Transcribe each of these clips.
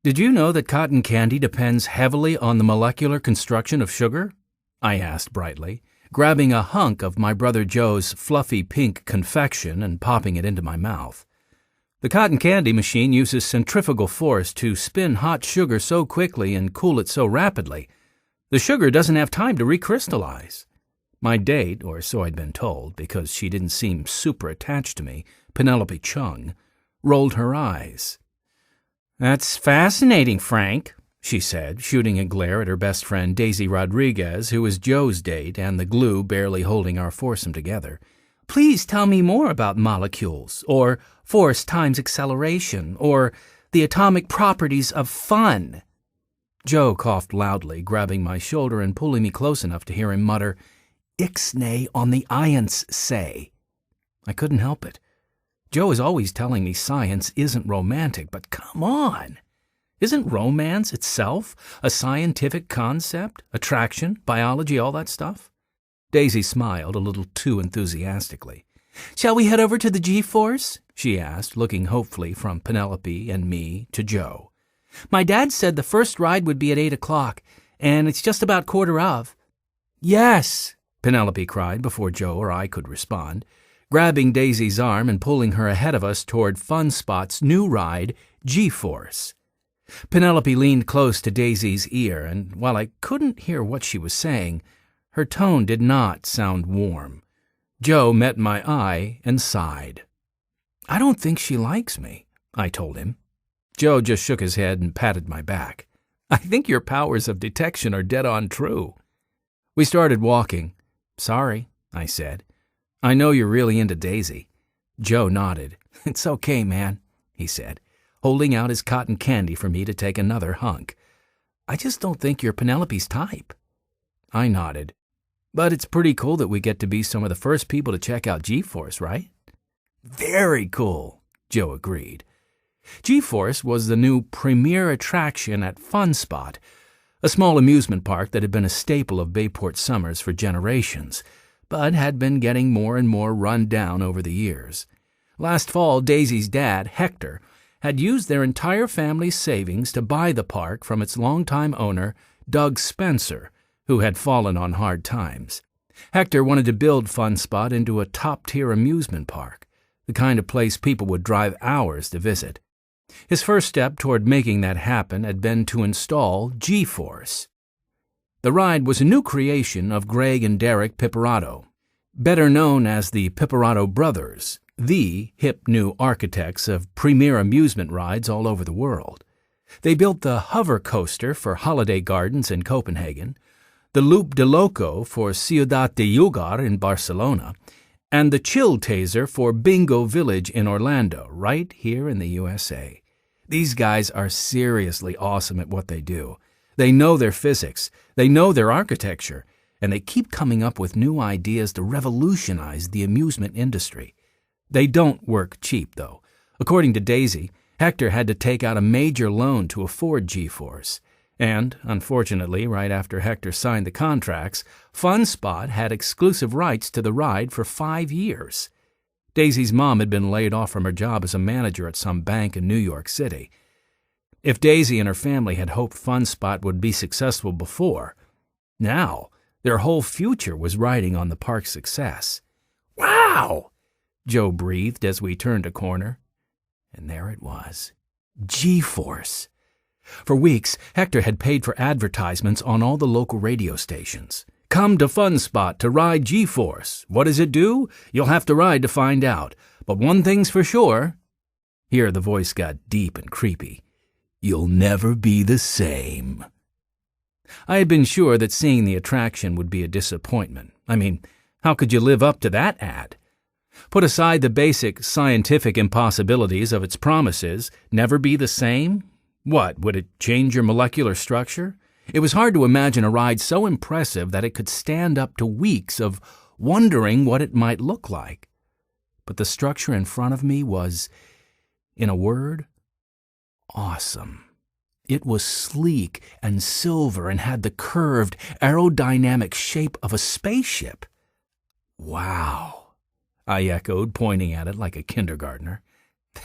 Did you know that cotton candy depends heavily on the molecular construction of sugar? I asked brightly, grabbing a hunk of my brother Joe's fluffy pink confection and popping it into my mouth. The cotton candy machine uses centrifugal force to spin hot sugar so quickly and cool it so rapidly. The sugar doesn't have time to recrystallize. My date, or so I'd been told, because she didn't seem super attached to me, Penelope Chung, rolled her eyes. "That's fascinating, Frank," she said, shooting a glare at her best friend Daisy Rodriguez, who was Joe's date and the glue barely holding our foursome together. "Please tell me more about molecules, or force times acceleration, or the atomic properties of fun." Joe coughed loudly, grabbing my shoulder and pulling me close enough to hear him mutter, "Ixnay on the iance say." I couldn't help it. Joe is always telling me science isn't romantic, but come on! Isn't romance itself a scientific concept? Attraction, biology, all that stuff? Daisy smiled a little too enthusiastically. "Shall we head over to the GForce?" she asked, looking hopefully from Penelope and me to Joe. "My dad said the first ride would be at 8 o'clock, and it's just about quarter of." "Yes!" Penelope cried before Joe or I could respond, grabbing Daisy's arm and pulling her ahead of us toward Funspot's new ride, GForce. Penelope leaned close to Daisy's ear, and while I couldn't hear what she was saying, her tone did not sound warm. Joe met my eye and sighed. "I don't think she likes me," I told him. Joe just shook his head and patted my back. "I think your powers of detection are dead on true." We started walking. "Sorry," I said. "I know you're really into Daisy." Joe nodded. "It's okay, man," he said, holding out his cotton candy for me to take another hunk. "I just don't think you're Penelope's type." I nodded. "But it's pretty cool that we get to be some of the first people to check out GForce, right?" "Very cool," Joe agreed. GForce was the new premier attraction at Funspot, a small amusement park that had been a staple of Bayport summers for generations, but had been getting more and more run down over the years. Last fall, Daisy's dad, Hector, had used their entire family's savings to buy the park from its longtime owner, Doug Spencer, who had fallen on hard times. Hector wanted to build Funspot into a top-tier amusement park, the kind of place people would drive hours to visit. His first step toward making that happen had been to install GForce. The ride was a new creation of Greg and Derek Piperato, better known as the Piperato Brothers, the hip new architects of premier amusement rides all over the world. They built the hover coaster for Holiday Gardens in Copenhagen, the Loop de Loco for Ciudad de Yugar in Barcelona, and the Chill Taser for Bingo Village in Orlando, right here in the USA. These guys are seriously awesome at what they do. They know their physics, they know their architecture, and they keep coming up with new ideas to revolutionize the amusement industry. They don't work cheap, though. According to Daisy, Hector had to take out a major loan to afford GForce. And, unfortunately, right after Hector signed the contracts, Funspot had exclusive rights to the ride for 5 years. Daisy's mom had been laid off from her job as a manager at some bank in New York City. If Daisy and her family had hoped Funspot would be successful before, now their whole future was riding on the park's success. "Wow!" Joe breathed as we turned a corner. And there it was. GForce. For weeks, Hector had paid for advertisements on all the local radio stations. "Come to Funspot to ride GForce. What does it do? You'll have to ride to find out. But one thing's for sure." Here the voice got deep and creepy. "You'll never be the same." I had been sure that seeing the attraction would be a disappointment. I mean, how could you live up to that ad? Put aside the basic scientific impossibilities of its promises, never be the same? What, would it change your molecular structure? It was hard to imagine a ride so impressive that it could stand up to weeks of wondering what it might look like. But the structure in front of me was, in a word, awesome. It was sleek and silver and had the curved, aerodynamic shape of a spaceship. "Wow," I echoed, pointing at it like a kindergartner.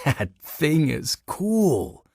"That thing is cool."